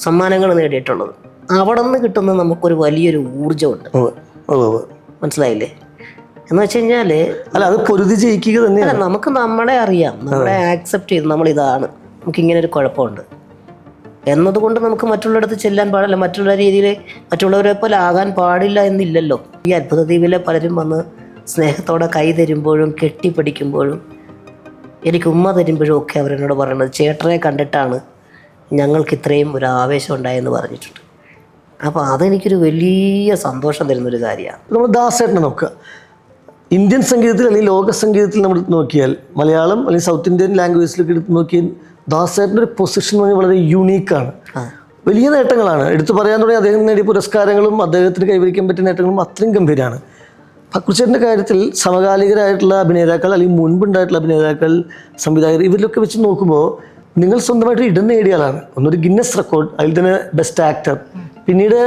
[SPEAKER 1] സമ്മാനങ്ങൾ നേടിയിട്ടുള്ളതും. അവിടെ നിന്ന് കിട്ടുന്ന നമുക്കൊരു വലിയൊരു ഊർജ്ജമുണ്ട്. മനസ്സിലായില്ലേ? എന്ന് വെച്ച് കഴിഞ്ഞാൽ
[SPEAKER 2] അല്ല, അത് പൊരുതി ജയിക്കുക തന്നെയാണ്.
[SPEAKER 1] നമുക്ക് നമ്മളെ അറിയാം, നമ്മളെ ആക്സെപ്റ്റ് ചെയ്ത് നമ്മളിതാണ്, നമുക്കിങ്ങനെ ഒരു കുഴപ്പമുണ്ട്, എന്നതുകൊണ്ട് നമുക്ക് മറ്റുള്ളിടത്ത് ചെല്ലാൻ പാടില്ല, മറ്റുള്ള രീതിയിൽ മറ്റുള്ളവരെ പോലെ ആകാൻ പാടില്ല എന്നില്ലല്ലോ. ഈ അത്ഭുത ദ്വീപിലെ പലരും വന്ന് സ്നേഹത്തോടെ കൈ തരുമ്പോഴും കെട്ടിപ്പിടിക്കുമ്പോഴും എനിക്ക് ഉമ്മ തരുമ്പോഴും ഒക്കെ അവരെന്നോട് പറയുന്നത് ചേട്ടനെ കണ്ടിട്ടാണ് ഞങ്ങൾക്ക് ഇത്രയും ഒരു ആവേശം ഉണ്ടായെന്ന് പറഞ്ഞിട്ടുണ്ട്. അപ്പോൾ അതെനിക്കൊരു വലിയ സന്തോഷം തരുന്നൊരു കാര്യമാണ്.
[SPEAKER 2] നമ്മൾ ദാസേട്ടനെ നോക്കുക, ഇന്ത്യൻ സംഗീതത്തിൽ അല്ലെങ്കിൽ ലോക സംഗീതത്തിൽ നമ്മൾ നോക്കിയാൽ, മലയാളം അല്ലെങ്കിൽ സൗത്ത് ഇന്ത്യൻ ലാംഗ്വേജിലൊക്കെ എടുത്ത് നോക്കിയാൽ ദാസേട്ടൻ്റെ ഒരു പൊസിഷൻ വളരെ യുണീക്കാണ്. വലിയ നേട്ടങ്ങളാണ് എടുത്തു പറയാൻ തുടങ്ങി. അദ്ദേഹം നേടിയ പുരസ്കാരങ്ങളും അദ്ദേഹത്തിന് കൈവരിക്കാൻ പറ്റിയ നേട്ടങ്ങളും അത്രയും ഗംഭീരമാണ്. പക്രുച്ചേട്ടൻ്റെ കാര്യത്തിൽ സമകാലികരായിട്ടുള്ള അഭിനേതാക്കൾ അല്ലെങ്കിൽ മുൻപുണ്ടായിട്ടുള്ള അഭിനേതാക്കൾ, സംവിധായകർ, ഇവരിലൊക്കെ വെച്ച് നോക്കുമ്പോൾ നിങ്ങൾ സ്വന്തമായിട്ട് ഇടം നേടിയ ആളാണ്. ഒന്നൊരു ഗിന്നസ് റെക്കോർഡ്, അതിൽ തന്നെ ബെസ്റ്റ് ആക്ടർ, പിന്നീട്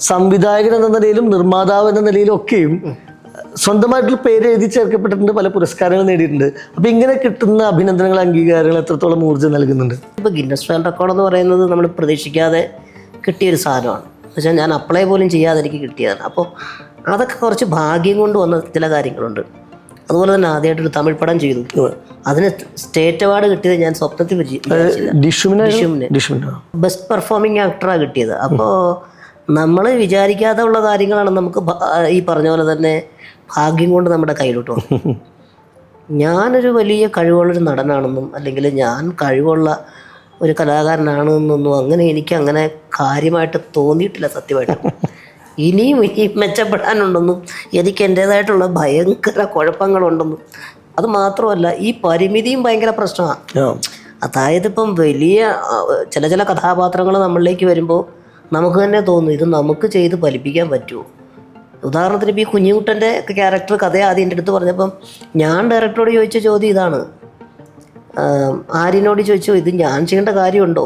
[SPEAKER 2] സംവിധായകൻ എന്ന നിലയിലും നിർമ്മാതാവ് എന്ന നിലയിലും ഒക്കെയും സ്വന്തമായിട്ടുള്ള പേര് എഴുതി ചേർക്കപ്പെട്ടിട്ടുണ്ട്, പല പുരസ്കാരങ്ങൾ നേടിയിട്ടുണ്ട്. അപ്പോൾ ഇങ്ങനെ കിട്ടുന്ന അഭിനന്ദനങ്ങൾ, അംഗീകാരങ്ങൾ എത്രത്തോളം ഊർജ്ജം നൽകുന്നുണ്ട്?
[SPEAKER 1] ഇപ്പോൾ ഗിന്നസ് വേൾഡ് റെക്കോർഡ് എന്ന് പറയുന്നത് നമ്മൾ പ്രതീക്ഷിക്കാതെ കിട്ടിയൊരു സാധനമാണ്. പക്ഷേ ഞാൻ അപ്ലൈ പോലും ചെയ്യാതെ എനിക്ക് കിട്ടിയതാണ്. അപ്പോൾ അതൊക്കെ കുറച്ച് ഭാഗ്യം കൊണ്ട് വന്ന ചില കാര്യങ്ങളുണ്ട്. അതുപോലെ തന്നെ ആദ്യമായിട്ടൊരു തമിഴ് പടം ചെയ്തു, അതിന് സ്റ്റേറ്റ് അവാർഡ് കിട്ടിയത് ഞാൻ സ്വപ്നത്തിൽ
[SPEAKER 2] ഡിഷുമിന്
[SPEAKER 1] ബെസ്റ്റ് പെർഫോമിംഗ് ആക്ടറാണ് കിട്ടിയത്. അപ്പോൾ നമ്മൾ വിചാരിക്കാതെ ഉള്ള കാര്യങ്ങളാണ് നമുക്ക് ഈ പറഞ്ഞ പോലെ തന്നെ ഭാഗ്യം കൊണ്ട് നമ്മുടെ കയ്യിലോട്ട് വന്നു. ഞാനൊരു വലിയ കഴിവുള്ളൊരു നടനാണെന്നും അല്ലെങ്കിൽ ഞാൻ കഴിവുള്ള ഒരു കലാകാരനാണെന്നൊന്നും അങ്ങനെ എനിക്ക് അങ്ങനെ കാര്യമായിട്ട് തോന്നിയിട്ടില്ല സത്യമായിട്ട്. ഇനിയും മെച്ചപ്പെടാനുണ്ടെന്നും എനിക്ക് എൻ്റേതായിട്ടുള്ള ഭയങ്കര കുഴപ്പങ്ങളുണ്ടെന്നും, അത് മാത്രമല്ല ഈ പരിമിതിയും ഭയങ്കര പ്രശ്നമാണ്. അതായത് ഇപ്പം വലിയ ചില കഥാപാത്രങ്ങൾ നമ്മളിലേക്ക് വരുമ്പോൾ നമുക്ക് തന്നെ തോന്നും ഇത് നമുക്ക് ചെയ്ത് ഫലിപ്പിക്കാൻ പറ്റുമോ. ഉദാഹരണത്തിന് ഇപ്പോൾ ഈ കുഞ്ഞുകുട്ടൻ്റെ ക്യാരക്ടർ കഥ ആദ്യം എൻ്റെ അടുത്ത് പറഞ്ഞപ്പം ഞാൻ ഡയറക്ടറോട് ചോദിച്ച ചോദ്യം ഇതാണ്, ആര്യനോട് ചോദിച്ചു ഇത് ഞാൻ ചെയ്യേണ്ട കാര്യമുണ്ടോ,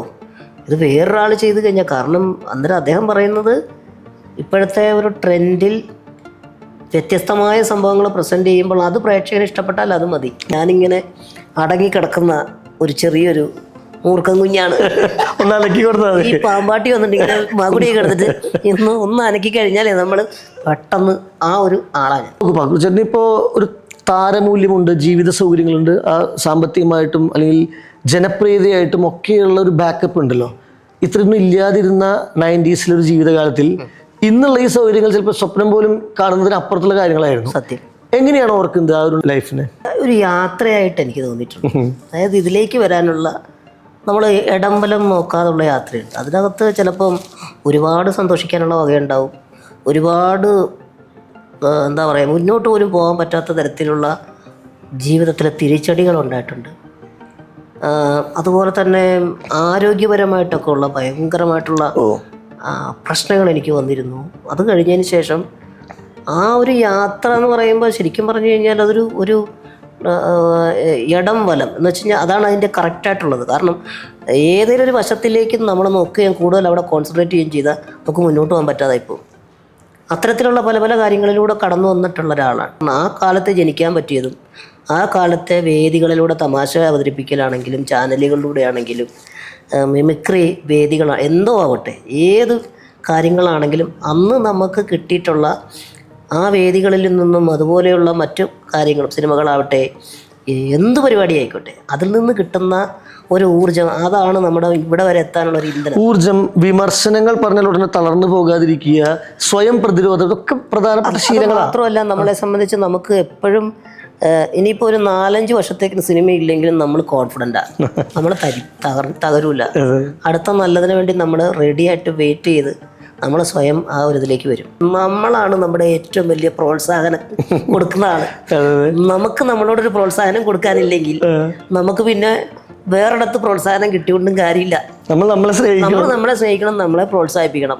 [SPEAKER 1] ഇത് വേറൊരാൾ ചെയ്ത് കഴിഞ്ഞാൽ. കാരണം അന്നേരം അദ്ദേഹം പറയുന്നത് ഇപ്പോഴത്തെ ഒരു ട്രെൻഡിൽ വ്യത്യസ്തമായ സംഭവങ്ങൾ പ്രസൻറ്റ് ചെയ്യുമ്പോൾ അത് പ്രേക്ഷകന് ഇഷ്ടപ്പെട്ടാൽ അത് മതി. ഞാനിങ്ങനെ അടങ്ങിക്കിടക്കുന്ന ഒരു ചെറിയൊരു മൂർഖൻ കുഞ്ഞാണ്. ഈ പാമ്പാട്ടി വന്നിട്ടുണ്ടെങ്കിൽ മകുടിയൊക്കെ എടുത്തിട്ട് ഒന്ന് അനക്കി കഴിഞ്ഞാലേ നമ്മൾ പെട്ടെന്ന് ആ ഒരു ആളാണ്.
[SPEAKER 2] ചേട്ടന് ഇപ്പോൾ ഒരു താരമൂല്യമുണ്ട്, ജീവിത സൗകര്യങ്ങളുണ്ട്, സാമ്പത്തികമായിട്ടും അല്ലെങ്കിൽ ജനപ്രിയതയായിട്ടും ഒക്കെയുള്ള ഒരു ബാക്കപ്പ് ഉണ്ടല്ലോ. ഇത്രയൊന്നും ഇല്ലാതിരുന്ന 90s ഒരു ജീവിതകാലത്തിൽ ഇന്നുള്ള ഈ സൗകര്യങ്ങൾ ചിലപ്പോൾ സ്വപ്നം പോലും കാണുന്നതിന് അപ്പുറത്തുള്ള കാര്യങ്ങളായിരുന്നു.
[SPEAKER 1] സത്യം.
[SPEAKER 2] എങ്ങനെയാണ് ഓർക്കുന്നത് ആ ഒരു ലൈഫിനെ?
[SPEAKER 1] ഒരു യാത്രയായിട്ട് എനിക്ക് തോന്നിയിട്ടുണ്ട്. അതായത് ഇതിലേക്ക് വരാനുള്ള നമ്മൾ ഇടംബലം നോക്കാതുള്ള യാത്രയുണ്ട്. അതിനകത്ത് ചിലപ്പം ഒരുപാട് സന്തോഷിക്കാനുള്ള വകയുണ്ടാവും, ഒരുപാട് എന്താ പറയുക മുന്നോട്ട് പോലും പോകാൻ പറ്റാത്ത തരത്തിലുള്ള ജീവിതത്തിലെ തിരിച്ചടികൾ ഉണ്ടായിട്ടുണ്ട്. അതുപോലെ തന്നെ ആരോഗ്യപരമായിട്ടൊക്കെ ഉള്ള ഭയങ്കരമായിട്ടുള്ള പ്രശ്നങ്ങൾ എനിക്ക് വന്നിരുന്നു. അത് കഴിഞ്ഞതിന് ശേഷം ആ ഒരു യാത്ര എന്ന് പറയുമ്പോൾ ശരിക്കും പറഞ്ഞു കഴിഞ്ഞാൽ അതൊരു ഇടം വലം എന്ന് വെച്ച് കഴിഞ്ഞാൽ അതാണ് അതിൻ്റെ കറക്റ്റായിട്ടുള്ളത്. കാരണം ഏതെങ്കിലും ഒരു വശത്തിലേക്ക് നമ്മൾ നോക്കുകയും കൂടുതൽ അവിടെ കോൺസെൻട്രേറ്റ് ചെയ്യുകയും ചെയ്താൽ നമുക്ക് മുന്നോട്ട് പോകാൻ പറ്റാതായിപ്പോൾ അത്തരത്തിലുള്ള പല പല കാര്യങ്ങളിലൂടെ കടന്നു വന്നിട്ടുള്ള ഒരാളാണ്. ആ കാലത്ത് ജനിക്കാൻ പറ്റിയതും ആ കാലത്തെ വേദികളിലൂടെ തമാശ അവതരിപ്പിക്കലാണെങ്കിലും ചാനലുകളിലൂടെ ആണെങ്കിലും മിമിക്രി വേദികൾ എന്തോ ആവട്ടെ, ഏത് കാര്യങ്ങളാണെങ്കിലും അന്ന് നമുക്ക് കിട്ടിയിട്ടുള്ള ആ വേദികളിൽ നിന്നും അതുപോലെയുള്ള മറ്റു കാര്യങ്ങളും സിനിമകളാവട്ടെ എന്ത് പരിപാടി ആയിക്കോട്ടെ അതിൽ നിന്ന് കിട്ടുന്ന ഒരു ഊർജ്ജം, അതാണ് നമ്മുടെ ഇവിടെ വരെ എത്താനുള്ള ഒരു ഇന്ധനം.
[SPEAKER 2] ഊർജ്ജം, വിമർശനങ്ങൾ പറഞ്ഞാൽ ഉടനെ തളർന്നു പോകാതിരിക്കുക, സ്വയം പ്രതിരോധം, ഇതൊക്കെ പ്രധാനപ്പെട്ട ശീലങ്ങൾ.
[SPEAKER 1] മാത്രമല്ല നമ്മളെ സംബന്ധിച്ച് നമുക്ക് എപ്പോഴും ഇനിയിപ്പോൾ ഒരു 4-5 വർഷത്തേക്ക് സിനിമ ഇല്ലെങ്കിലും നമ്മൾ കോൺഫിഡൻ്റാണ്, നമ്മൾ തകരൂല. അടുത്ത നല്ലതിന് വേണ്ടി നമ്മൾ റെഡിയായിട്ട് വെയിറ്റ് ചെയ്ത് നമ്മൾ സ്വയം ആ ഒരു ഇതിലേക്ക് വരും. നമ്മളാണ് നമ്മുടെ ഏറ്റവും വലിയ പ്രോത്സാഹനം കൊടുക്കുന്നതാണ്. നമുക്ക് നമ്മളോടൊരു പ്രോത്സാഹനം കൊടുക്കാനില്ലെങ്കിൽ നമുക്ക് പിന്നെ വേറൊരിടത്ത് പ്രോത്സാഹനം കിട്ടിക്കൊണ്ടും കാര്യമില്ല. നമ്മൾ നമ്മളെ സ്നേഹിക്കണം, നമ്മളെ പ്രോത്സാഹിപ്പിക്കണം.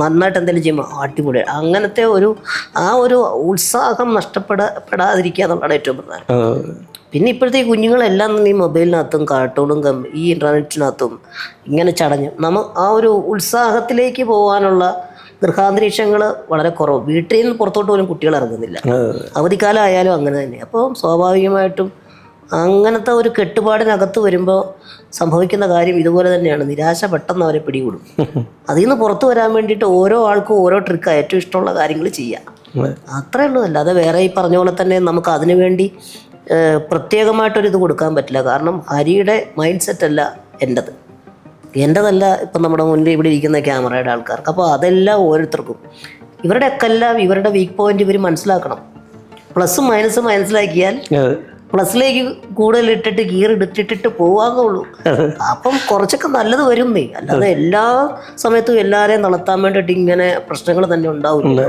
[SPEAKER 1] നന്നായിട്ട് എന്തെങ്കിലും ചെയ്യുമ്പോൾ അടിപൊളി, അങ്ങനത്തെ ആ ഒരു ഉത്സാഹം നഷ്ടപ്പെടാതിരിക്കുക എന്നുള്ളതാണ് ഏറ്റവും പ്രധാനം. പിന്നെ ഇപ്പോഴത്തെ ഈ കുഞ്ഞുങ്ങളെല്ലാം ഈ മൊബൈലിനകത്തും കാർട്ടൂണും ഈ ഇൻ്റർനെറ്റിനകത്തും ഇങ്ങനെ ചടഞ്ഞ് ആ ഒരു ഉത്സാഹത്തിലേക്ക് പോകാനുള്ള ഗൃഹാന്തരീക്ഷങ്ങൾ വളരെ കുറവ്. വീട്ടിൽ നിന്ന് പുറത്തോട്ട് പോലും കുട്ടികൾ ഇറങ്ങുന്നില്ല. അവധിക്കാലം ആയാലും അങ്ങനെ തന്നെ. അപ്പോൾ സ്വാഭാവികമായിട്ടും അങ്ങനത്തെ ഒരു കെട്ടുപാടിനകത്ത് വരുമ്പോൾ സംഭവിക്കുന്ന കാര്യം ഇതുപോലെ തന്നെയാണ്. നിരാശ പെട്ടെന്ന് അവരെ പിടികൂടും. അതിൽ നിന്ന് പുറത്തു വരാൻ വേണ്ടിയിട്ട് ഓരോ ആൾക്കും ഓരോ ട്രിക്കാണ് ഏറ്റവും ഇഷ്ടമുള്ള കാര്യങ്ങൾ ചെയ്യാം. അത്രേ ഉള്ളൂ. അല്ലാതെ വേറെ ഈ പറഞ്ഞ പോലെ തന്നെ നമുക്ക് അതിനു വേണ്ടി പ്രത്യേകമായിട്ടൊരിത് കൊടുക്കാൻ പറ്റില്ല. കാരണം ഹരിയുടെ മൈൻഡ് സെറ്റല്ല എൻ്റെത്. എൻ്റെതല്ല ഇപ്പം നമ്മുടെ മുന്നിൽ ഇവിടെ ഇരിക്കുന്ന ക്യാമറയുടെ ആൾക്കാർക്ക്. അപ്പോൾ അതെല്ലാം ഓരോരുത്തർക്കും ഇവരുടെയൊക്കെ എല്ലാം ഇവരുടെ വീക്ക് പോയിന്റ് ഇവർ മനസ്സിലാക്കണം. പ്ലസും മൈനസും മനസ്സിലാക്കിയാൽ പ്ലസിലേക്ക് കൂടുതൽ ഇട്ടിട്ട് ഗിയർ ഇട്ടിട്ട് പോവാന്നുള്ളൂ. അപ്പം കുറച്ചൊക്കെ നല്ലത് വരും നീ, അല്ലാതെ എല്ലാ സമയത്തും എല്ലാവരെയും നടത്താൻ വേണ്ടിയിട്ട് ഇങ്ങനെ പ്രശ്നങ്ങൾ തന്നെ ഉണ്ടാവില്ല.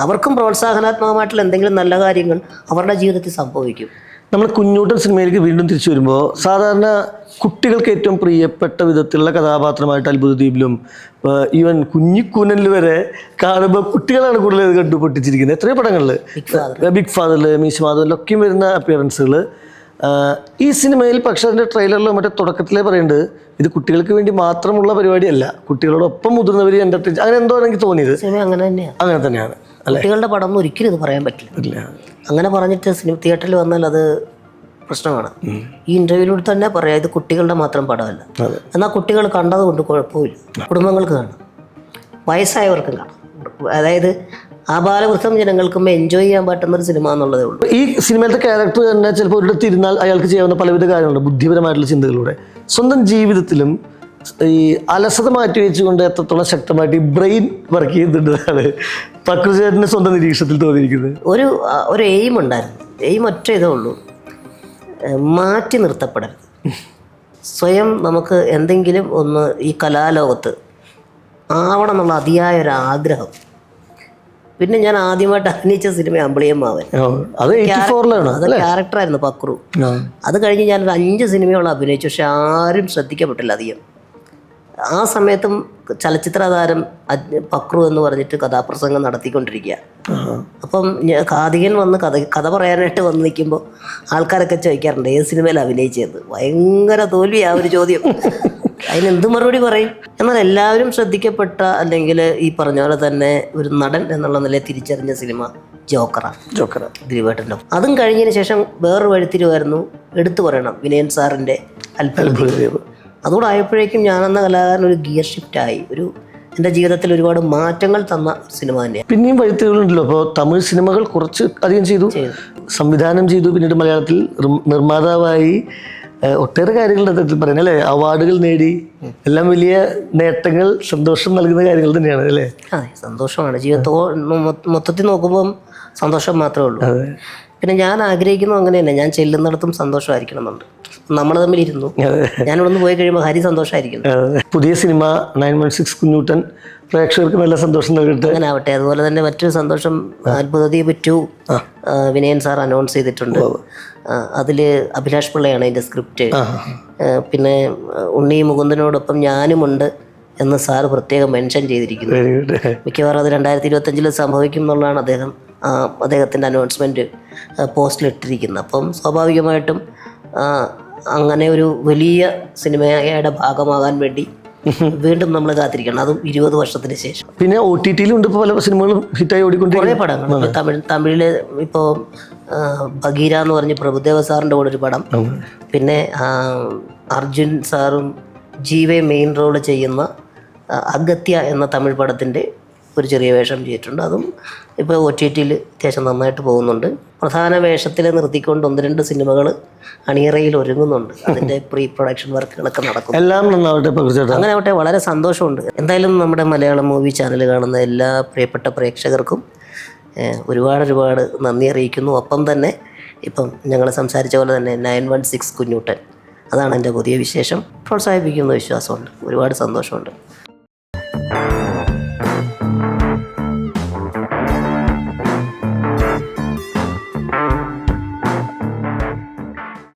[SPEAKER 1] അവർക്കും പ്രോത്സാഹനാത്മകമായിട്ടുള്ള എന്തെങ്കിലും നല്ല കാര്യങ്ങൾ അവരുടെ ജീവിതത്തിൽ സംഭവിക്കും.
[SPEAKER 2] നമ്മൾ കുഞ്ഞൂട്ടൻ സിനിമയിലേക്ക് വീണ്ടും തിരിച്ചു വരുമ്പോൾ സാധാരണ കുട്ടികൾക്ക് ഏറ്റവും പ്രിയപ്പെട്ട വിധത്തിലുള്ള കഥാപാത്രമായിട്ട് അത്ഭുതദ്വീപിലും ഈവൻ കുഞ്ഞിക്കൂനലിൽ വരെ കാണുമ്പോൾ കുട്ടികളാണ് കൂടുതൽ കണ്ടു പൊട്ടിച്ചിരിക്കുന്നത്. എത്രയോ പടങ്ങളിൽ ബിഗ് ഫാദറിൽ, മീശ മാധവനിലൊക്കെയും വരുന്ന അപ്പിയറൻസുകൾ. ഈ സിനിമയിൽ പക്ഷേ അതിൻ്റെ ട്രെയിലറിൽ മറ്റേ തുടക്കത്തിലേ പറയുന്നുണ്ട് ഇത് കുട്ടികൾക്ക് വേണ്ടി മാത്രമുള്ള പരിപാടിയല്ല, കുട്ടികളോടൊപ്പം മുതിർന്നവർ എൻ്റർടൈൻ, അങ്ങനെ എന്തോ എനിക്ക് തോന്നിയത്.
[SPEAKER 1] സിനിമ അങ്ങനെ തന്നെയാണ്,
[SPEAKER 2] അങ്ങനെ തന്നെയാണ്.
[SPEAKER 1] കുട്ടികളുടെ പടം ഒന്നും ഒരിക്കലും ഇത് പറയാൻ പറ്റില്ല. അങ്ങനെ പറഞ്ഞിട്ട് സിനിമ തിയേറ്ററിൽ വന്നാൽ അത് പ്രശ്നമാണ്. ഈ ഇൻ്റർവ്യൂവിലൂടെ തന്നെ പറയാം ഇത് കുട്ടികളുടെ മാത്രം പടമല്ല. എന്നാൽ കുട്ടികൾ കണ്ടതുകൊണ്ട് കുഴപ്പമില്ല, കുടുംബങ്ങൾക്ക് കാണാം, വയസ്സായവർക്കും കാണാം. അതായത് ആബാലവൃദ്ധം ജനങ്ങൾക്കും എൻജോയ് ചെയ്യാൻ പറ്റുന്ന ഒരു സിനിമ എന്നുള്ളതേ ഉള്ളൂ.
[SPEAKER 2] ഈ സിനിമയിലത്തെ ക്യാരക്ടർ തന്നെ ചിലപ്പോൾ ഒരിടത്ത് ഇരുന്നാൽ അയാൾക്ക് ചെയ്യാവുന്ന പലവിധ കാര്യങ്ങളുണ്ട് ബുദ്ധിപരമായിട്ടുള്ള ചിന്തകളിലൂടെ. സ്വന്തം ജീവിതത്തിലും ഈ അലസത മാറ്റി വെച്ചുകൊണ്ട് എത്രത്തോളം ശക്തമായിട്ട് ഈ ബ്രെയിൻ വർക്ക് ചെയ്യുന്നുണ്ടെന്നാണ് പക്രുചേട്ടൻ്റെ സ്വന്തം നിരീക്ഷണത്തിൽ തോന്നിയിരിക്കുന്നത്.
[SPEAKER 1] ഒരു എയിം ഉണ്ടായിരുന്നു. എയിം ഒറ്റ ഇതേ ഉള്ളൂ, മാറ്റി നിർത്തപ്പെടരുത്. സ്വയം നമുക്ക് എന്തെങ്കിലും ഒന്ന് ഈ കലാലോകത്ത് ആവണം എന്നുള്ള അതിയായ ഒരു ആഗ്രഹം. പിന്നെ ഞാൻ ആദ്യമായിട്ട് അഭിനയിച്ച സിനിമ അമ്പിളിയമ്മാവൻ.
[SPEAKER 2] അത്
[SPEAKER 1] ക്യാരക്ടറായിരുന്നു പക്രു. അത് കഴിഞ്ഞ് ഞാനൊരു 5 സിനിമയോളം അഭിനയിച്ചു, പക്ഷെ ആരും ശ്രദ്ധിക്കപ്പെട്ടില്ല അധികം. ആ സമയത്തും ചലച്ചിത്ര താരം പക്രു എന്ന് പറഞ്ഞിട്ട് കഥാപ്രസംഗം നടത്തിക്കൊണ്ടിരിക്കുക. അപ്പം കാതികൻ വന്ന് കഥ പറയാനായിട്ട് വന്ന് നിൽക്കുമ്പോൾ ആൾക്കാരൊക്കെ ചോദിക്കാറുണ്ട് ഏത് സിനിമയിൽ അഭിനയിച്ചത്. ഭയങ്കര തോൽവി ആ ഒരു ചോദ്യം. അതിനെന്ത് മറുപടി പറയും? എന്നാൽ എല്ലാവരും ശ്രദ്ധിക്കപ്പെട്ട അല്ലെങ്കിൽ ഈ പറഞ്ഞ പോലെ തന്നെ ഒരു നടൻ എന്നുള്ള നിലയിൽ തിരിച്ചറിഞ്ഞ സിനിമ ജോക്കറാണ് ദിലീപേട്ടൻ്റെ. അതും കഴിഞ്ഞതിന് ശേഷം വേറൊരു വഴിത്തിരിവായിരുന്നു എടുത്തു പറയണം വിനയൻ സാറിൻ്റെ അത്ഭുതദ്വീപ്. അതുകൂടെ ആയപ്പോഴേക്കും ഞാനെന്ന കലാകാരൻ ഒരു ഗിയർ ഷിഫ്റ്റായി. എൻ്റെ ജീവിതത്തിൽ ഒരുപാട് മാറ്റങ്ങൾ തന്ന സിനിമ തന്നെയാണ്.
[SPEAKER 2] പിന്നെയും വഴിത്തിരിവുകളുണ്ടല്ലോ. അപ്പോൾ തമിഴ് സിനിമകൾ കുറച്ച് അധികം ചെയ്തു, സംവിധാനം ചെയ്തു, പിന്നീട് മലയാളത്തിൽ നിർമ്മാതാവായി, ഒട്ടേറെ കാര്യങ്ങളുടെ തരത്തിൽ പറയുന്നത് അല്ലേ, അവാർഡുകൾ നേടി, എല്ലാം വലിയ നേട്ടങ്ങൾ, സന്തോഷം നൽകുന്ന കാര്യങ്ങൾ തന്നെയാണ് അല്ലേ?
[SPEAKER 1] അതെ, സന്തോഷമാണ് ജീവിതത്തോ മൊത്തത്തിൽ നോക്കുമ്പം സന്തോഷം മാത്രമേ ഉള്ളൂ. പിന്നെ ഞാൻ ആഗ്രഹിക്കുന്നത് അങ്ങനെ തന്നെ, ഞാൻ ചെല്ലുന്നിടത്തും സന്തോഷമായിരിക്കണം എന്നുണ്ട്. നമ്മൾ തമ്മിലിരുന്നു, ഞാനിവിടെ നിന്ന് പോയി കഴിയുമ്പോൾ ഹരി സന്തോഷമായിരിക്കുന്നു.
[SPEAKER 2] പുതിയ സിനിമ 916 കുഞ്ഞൂട്ടൻ പ്രേക്ഷകർക്ക് നല്ല സന്തോഷം നൽകട്ടെ.
[SPEAKER 1] അങ്ങനെ ആവട്ടെ. അതുപോലെ തന്നെ മറ്റൊരു സന്തോഷം, അത്ഭുതദ്വീപ് 2 വിനയൻ സാർ അനൗൺസ് ചെയ്തിട്ടുണ്ട്. അതിൽ അഭിലാഷ് പിള്ളയാണ് അതിൻ്റെ സ്ക്രിപ്റ്റ്. പിന്നെ ഉണ്ണി മുകുന്ദനോടൊപ്പം ഞാനുമുണ്ട് എന്ന് സാറ് പ്രത്യേകം മെൻഷൻ ചെയ്തിരിക്കുന്നു. മിക്കവാറും അത് 2025 സംഭവിക്കും എന്നുള്ളതാണ് അദ്ദേഹത്തിൻ്റെ അനൗൺസ്മെൻറ്റ് പോസ്റ്റിലിട്ടിരിക്കുന്നത്. അപ്പം സ്വാഭാവികമായിട്ടും അങ്ങനെ ഒരു വലിയ സിനിമയുടെ ഭാഗമാകാൻ വേണ്ടി വീണ്ടും നമ്മൾ കാത്തിരിക്കണം, അതും 20 വർഷത്തിന് ശേഷം.
[SPEAKER 2] പിന്നെ OTT-യിലുണ്ട് ഇപ്പോൾ പല സിനിമകളും ഹിറ്റായി ഓടിക്കൊണ്ടിരിക്കുന്ന
[SPEAKER 1] കുറേ പടങ്ങൾ. തമിഴില് ഇപ്പോൾ ബഗീര എന്ന് പറഞ്ഞ് പ്രഭുദേവ സാറിൻ്റെ കൂടെ ഒരു പടം, പിന്നെ അർജുൻ സാറും ജീവേ മെയിൻ റോള് ചെയ്യുന്ന അഗത്യ എന്ന തമിഴ് പടത്തിൻ്റെ ഒരു ചെറിയ വേഷം ചെയ്തിട്ടുണ്ട്. അതും ഇപ്പോൾ OTT-യിൽ അത്യാവശ്യം നന്നായിട്ട് പോകുന്നുണ്ട്. പ്രധാന വേഷത്തിൽ നിർത്തിക്കൊണ്ട് 1-2 സിനിമകൾ അണിയറയിൽ ഒരുങ്ങുന്നുണ്ട്. അതിൻ്റെ പ്രീ പ്രൊഡക്ഷൻ വർക്കുകളൊക്കെ നടക്കുന്നു.
[SPEAKER 2] എല്ലാം നന്നാവട്ടെ.
[SPEAKER 1] അങ്ങനെ ആവട്ടെ, വളരെ സന്തോഷമുണ്ട്. എന്തായാലും നമ്മുടെ മലയാളം മൂവി ചാനൽ കാണുന്ന എല്ലാ പ്രിയപ്പെട്ട പ്രേക്ഷകർക്കും ഒരുപാട് നന്ദി അറിയിക്കുന്നു. ഒപ്പം തന്നെ ഇപ്പം ഞങ്ങൾ സംസാരിച്ച പോലെ തന്നെ 916 കുഞ്ഞൂട്ടൻ, അതാണ് എൻ്റെ പുതിയ വിശേഷം. പ്രോത്സാഹിപ്പിക്കുന്ന വിശ്വാസമുണ്ട്. ഒരുപാട് സന്തോഷമുണ്ട്.